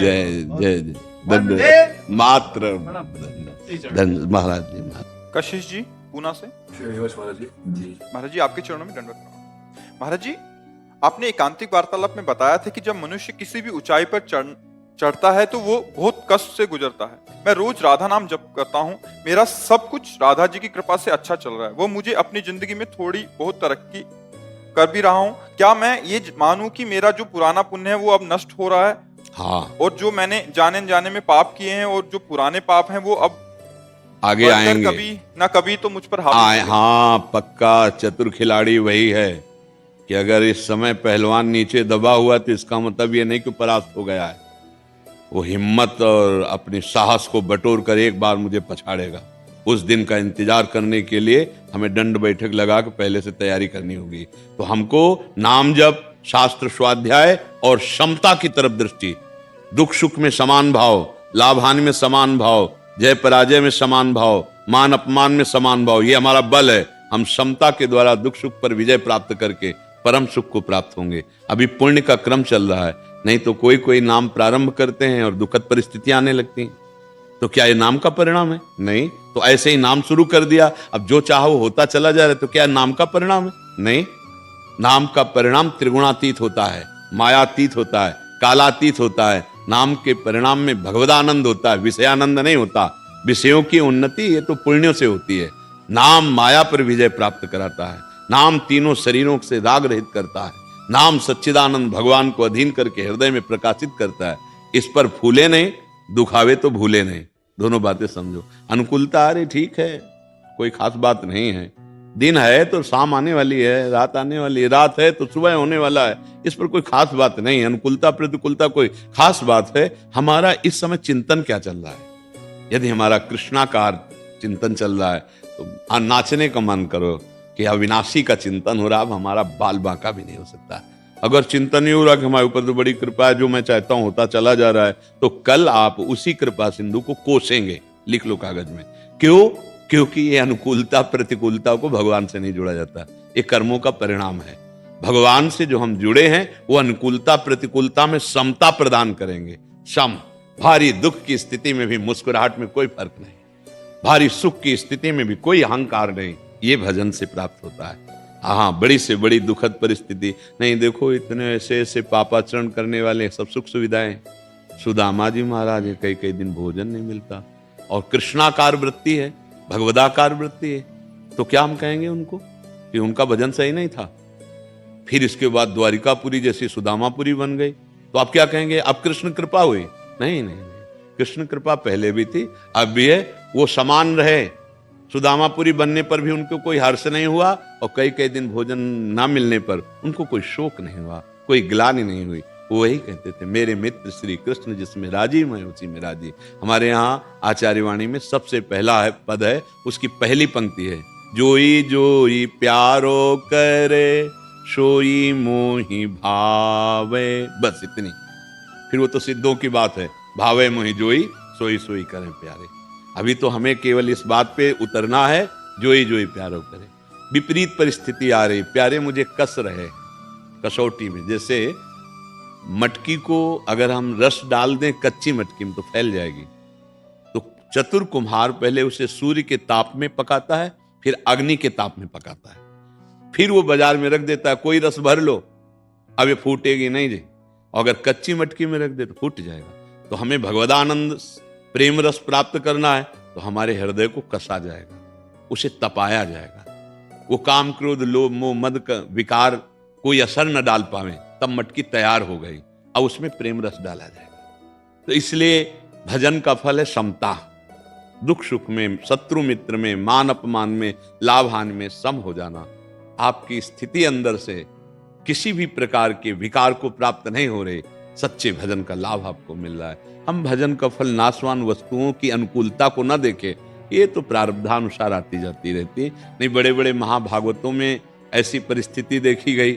जय जय जय वंदे मात्र महाराज जी। कशिश जी पूना से। महाराज जी महाराज जी आपके चरणों में दंडवत प्रणाम। महाराज जी आपने एकांतिक वार्तालाप में बताया था कि जब मनुष्य किसी भी ऊंचाई पर चढ़ता है तो वो बहुत कष्ट से गुजरता है। मैं रोज राधा नाम जप करता हूँ, मेरा सब कुछ राधा जी की कृपा से अच्छा चल रहा है। वो मुझे अपनी जिंदगी में थोड़ी बहुत तरक्की कर भी रहा हूँ। क्या मैं ये मानूं कि मेरा जो पुराना पुण्य है वो अब नष्ट हो रहा है? हाँ, और जो मैंने जाने जाने में पाप किए हैं और जो पुराने पाप हैं वो अब आगे आएंगे। कभी ना कभी तो मुझ पर हावी आए। होंगे। हाँ, पक्का चतुर खिलाड़ी वही है कि अगर इस समय पहलवान नीचे दबा हुआ तो इसका मतलब ये नहीं कि परास्त हो गया है। वो हिम्मत और अपने साहस को बटोर कर एक बार मुझे पछाड़ेगा। उस दिन का इंतजार करने के लिए हमें दंड बैठक लगा के पहले से तैयारी करनी होगी। तो हमको नाम जप, शास्त्र स्वाध्याय और क्षमता की तरफ दृष्टि, दुख सुख में समान भाव, लाभ हानि में समान भाव, जय पराजय में समान भाव, मान अपमान में समान भाव, ये हमारा बल है। हम क्षमता के द्वारा दुख सुख पर विजय प्राप्त करके परम सुख को प्राप्त होंगे। अभी पुण्य का क्रम चल रहा है, नहीं तो कोई कोई नाम प्रारंभ करते हैं और दुखद परिस्थितियां आने लगती हैं। तो क्या ये नाम का परिणाम है? नहीं। तो ऐसे ही नाम शुरू कर दिया, अब जो चाहा वो होता चला जा रहा है, तो क्या नाम का परिणाम है? नहीं। नाम का परिणाम त्रिगुणातीत होता है, मायातीत होता है, कालातीत होता है। नाम के परिणाम में भगवदानंद होता है, विषयानंद नहीं होता। विषयों की उन्नति ये तो पुण्यों से होती है। नाम माया पर विजय प्राप्त कराता है। नाम तीनों शरीरों से राग रहित करता है। नाम सच्चिदानंद भगवान को अधीन करके हृदय में प्रकाशित करता है। इस पर फूले नहीं, दुखावे तो भूले नहीं। दोनों बातें समझो। अनुकूलता अरे ठीक है, कोई खास बात नहीं है। दिन है तो शाम आने वाली है, रात आने वाली है, रात है तो सुबह होने वाला है। इस पर कोई खास बात नहीं है। अनुकूलता प्रतिकूलता कोई खास बात है। हमारा इस समय चिंतन क्या चल रहा है? यदि हमारा कृष्णाकार चिंतन चल रहा है तो नाचने का मन करो कि अविनाशी का चिंतन हो रहा। अब हमारा बाल बांका भी नहीं हो सकता। अगर चिंतन नहीं हो रहा कि हमारे ऊपर तो बड़ी कृपा है, जो मैं चाहता हूं होता चला जा रहा है, तो कल आप उसी कृपा सिंधु को कोसेंगे। लिख लो कागज में। क्यों? क्योंकि ये अनुकूलता प्रतिकूलता को भगवान से नहीं जोड़ा जाता। ये कर्मों का परिणाम है। भगवान से जो हम जुड़े हैं वो अनुकूलता प्रतिकूलता में समता प्रदान करेंगे। सम। भारी दुख की स्थिति में भी मुस्कुराहट में कोई फर्क नहीं, भारी सुख की स्थिति में भी कोई अहंकार नहीं। ये भजन से प्राप्त होता है। हाँ, बड़ी से बड़ी दुखद परिस्थिति नहीं। देखो इतने ऐसे ऐसे पापाचरण करने वाले सब सुख सुविधाएं। सुदामा जी महाराज है, कई कई दिन भोजन नहीं मिलता और कृष्णाकार वृत्ति है, भगवदाकार वृत्ति है। तो क्या हम कहेंगे उनको कि उनका भजन सही नहीं था? फिर इसके बाद द्वारिकापुरी जैसी सुदामापुरी बन गई, तो आप क्या कहेंगे? अब कृष्ण कृपा हुई? नहीं नहीं नहीं, कृष्ण कृपा पहले भी थी, अब भी है। वो समान रहे। सुदामापुरी बनने पर भी उनको कोई हर्ष नहीं हुआ और कई कई दिन भोजन ना मिलने पर उनको कोई शोक नहीं हुआ, कोई ग्लानि नहीं हुई। वो वही कहते थे, मेरे मित्र श्री कृष्ण जिसमें राजी मैं उसी में राजी। हमारे यहाँ आचार्यवाणी में सबसे पहला है पद है, उसकी पहली पंक्ति है, जोई जोई प्यारो करे सोई मोहि भावे। बस इतनी। फिर वो तो सिद्धों की बात है, भावे मोहि जोई सोई सोई करें प्यारे। अभी तो हमें केवल इस बात पे उतरना है, जोई जोई प्यारो करे। विपरीत परिस्थिति आ रही, प्यारे मुझे कस रहे कसौटी में। जैसे मटकी को अगर हम रस डाल दें कच्ची मटकी में तो फैल जाएगी। तो चतुर कुम्हार पहले उसे सूर्य के ताप में पकाता है, फिर अग्नि के ताप में पकाता है, फिर वो बाजार में रख देता है, कोई रस भर लो, अब ये फूटेगी नहीं जी। अगर कच्ची मटकी में रख दे तो फूट जाएगा। तो हमें भगवदानंद प्रेम रस प्राप्त करना है तो हमारे हृदय को कसा जाएगा, उसे तपाया जाएगा। वो काम क्रोध लोभ मोह मद का विकार कोई असर न डाल पावे, तब मटकी तैयार हो गई। अब उसमें प्रेम रस डाला जाएगा। तो इसलिए भजन का फल है समता। दुख सुख में, शत्रु मित्र में, मान अपमान में, लाभ हानि में सम हो जाना। आपकी स्थिति अंदर से किसी भी प्रकार के विकार को प्राप्त नहीं हो रहे, सच्चे भजन का लाभ आपको मिल रहा है। हम भजन का फल नाशवान वस्तुओं की अनुकूलता को न देखें, ये तो प्रारब्धानुसार आती जाती रहती है। नहीं, बड़े बड़े महाभागवतों में ऐसी परिस्थिति देखी गई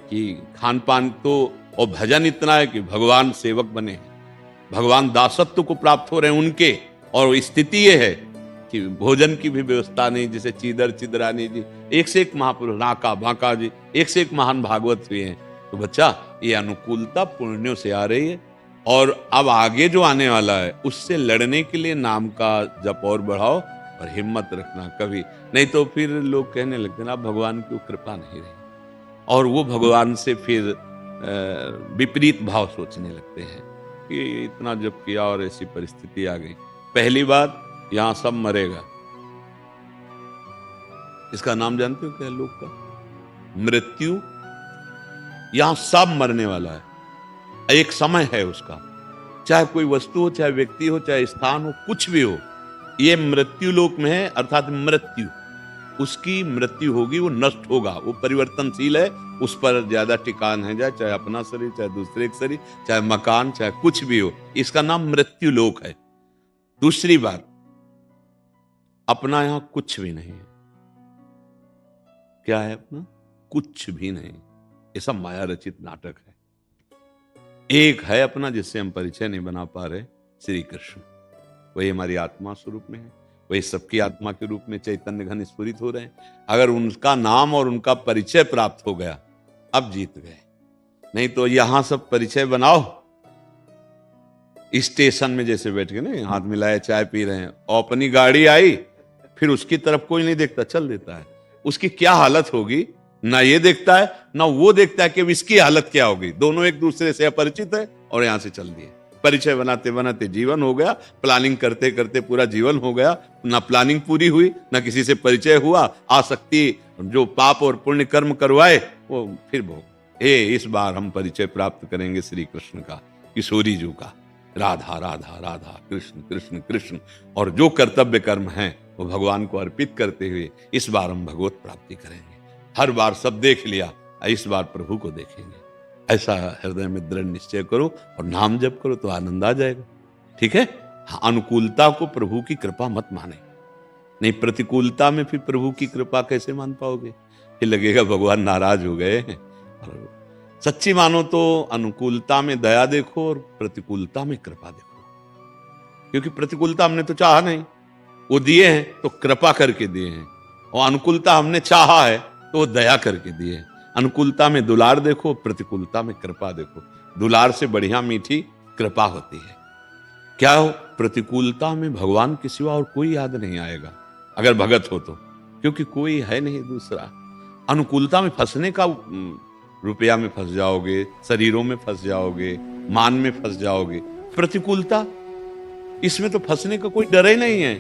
कि खान पान तो और भजन इतना है कि भगवान सेवक बने हैं, भगवान दासत्व को प्राप्त हो रहे हैं उनके। और स्थिति ये है कि भोजन की भी व्यवस्था नहीं। जैसे चीदर चिदरानी जी, एक से एक महापुरुष, नाका बांका जी, एक से एक महान भागवत हुए हैं। तो बच्चा, ये अनुकूलता पुण्यों से आ रही है और अब आगे जो आने वाला है उससे लड़ने के लिए नाम का जप और बढ़ाओ और हिम्मत रखना कभी नहीं तो फिर लोग कहने लगते हैं ना भगवान की कृपा नहीं रही और वो भगवान से फिर विपरीत भाव सोचने लगते हैं कि इतना जप किया और ऐसी परिस्थिति आ गई। पहली बात, यहां सब मरेगा। इसका नाम जानते हो क्या लोग का? मृत्यु। यहां सब मरने वाला है, एक समय है उसका, चाहे कोई वस्तु हो, चाहे व्यक्ति हो, चाहे स्थान हो, कुछ भी हो, ये मृत्यु लोक में है। अर्थात मृत्यु, उसकी मृत्यु होगी, वो नष्ट होगा, वो परिवर्तनशील है, उस पर ज्यादा टिकान है जाए, चाहे अपना शरीर, चाहे दूसरे का शरीर, चाहे मकान, चाहे कुछ भी हो, इसका नाम मृत्यु लोक है। दूसरी बात, अपना यहां कुछ भी नहीं है। क्या है अपना? कुछ भी नहीं। ये सब माया रचित नाटक है। एक है अपना जिससे हम परिचय नहीं बना पा रहे, श्री कृष्ण। वही हमारी आत्मा स्वरूप में है, वही सबकी आत्मा के रूप में चैतन्य घन स्फुरित हो रहे हैं। अगर उनका नाम और उनका परिचय प्राप्त हो गया, अब जीत गए। नहीं तो यहां सब परिचय बनाओ, स्टेशन में जैसे बैठ के ना हाथ मिलाए चाय पी रहे हैं और अपनी गाड़ी आई, फिर उसकी तरफ कोई नहीं देखता, चल देता है। उसकी क्या हालत होगी, ना ये देखता है ना वो देखता है कि अब इसकी हालत क्या होगी। दोनों एक दूसरे से अपरिचित है और यहां से चल दिए। परिचय बनाते बनाते जीवन हो गया, प्लानिंग करते करते पूरा जीवन हो गया, ना प्लानिंग पूरी हुई, ना किसी से परिचय हुआ। आसक्ति जो पाप और पुण्य कर्म करवाए वो फिर भोग। इस बार हम परिचय प्राप्त करेंगे श्री कृष्ण का, किशोरी जी का, राधा राधा राधा कृष्ण कृष्ण कृष्ण, और जो कर्तव्य कर्म हैं वो भगवान को अर्पित करते हुए इस बार हम भगवत प्राप्ति करेंगे। हर बार सब देख लिया, इस बार प्रभु को देखेंगे। ऐसा हृदय में दृढ़ निश्चय करो और नाम जप करो तो आनंद आ जाएगा। ठीक है? हाँ, अनुकूलता को प्रभु की कृपा मत माने। नहीं, प्रतिकूलता में फिर प्रभु की कृपा कैसे मान पाओगे? फिर लगेगा भगवान नाराज हो गए हैं। और सच्ची मानो तो अनुकूलता में दया देखो और प्रतिकूलता में कृपा देखो। क्योंकि प्रतिकूलता हमने तो चाहा नहीं, वो दिए हैं तो कृपा करके दिए हैं, और अनुकूलता हमने चाहा है तो वो दया करके दिए हैं। अनुकूलता में दुलार देखो, प्रतिकूलता में कृपा देखो। दुलार से बढ़िया मीठी कृपा होती है। क्या हो? प्रतिकूलता में भगवान के सिवा और कोई याद नहीं आएगा अगर भगत हो तो, क्योंकि कोई है नहीं दूसरा। अनुकूलता में फंसने का, रुपया में फंस जाओगे, शरीरों में फंस जाओगे, मान में फंस जाओगे। प्रतिकूलता, इसमें तो फंसने का कोई डर ही नहीं है।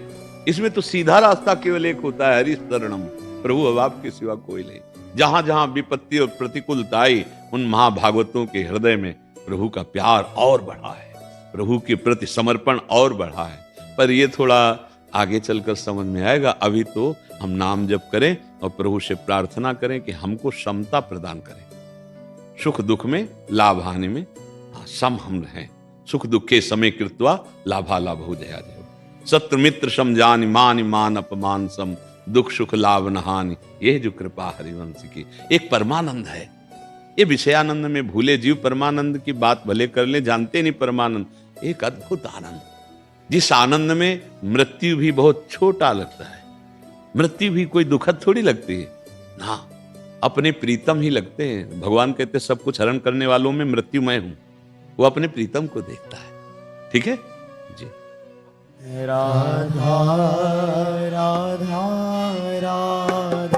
इसमें तो सीधा रास्ता केवल एक होता है, हरि शरणम, प्रभु अब आपके सिवा कोई नहीं। जहां जहां विपत्ति और प्रतिकूलता आई, उन महाभागवतों के हृदय में प्रभु का प्यार और बढ़ा है, प्रभु के प्रति समर्पण और बढ़ा है। पर ये थोड़ा आगे चलकर समझ में आएगा। अभी तो हम नाम जप करें और प्रभु से प्रार्थना करें कि हमको क्षमता प्रदान करें, सुख दुख में, लाभ हानि में सम हम रहें। सुख दुखे समय कृत्वा लाभा लाभ हो जया जय। सत्र मित्र समझानि, मान मान अपमान सम, दुख सुख लाभ न हानि, यह जो कृपा हरिवंश की। एक परमानंद है। ये विषयानंद में भूले जीव परमानंद की बात भले कर ले, जानते नहीं परमानंद। एक अद्भुत आनंद, जिस आनंद में मृत्यु भी बहुत छोटा लगता है। मृत्यु भी कोई दुखद थोड़ी लगती है ना, अपने प्रीतम ही लगते हैं। भगवान कहते सब कुछ हरण करने वालों में मृत्यु मैं हूं। वो अपने प्रीतम को देखता है। ठीक है जी। राधा राधा राधा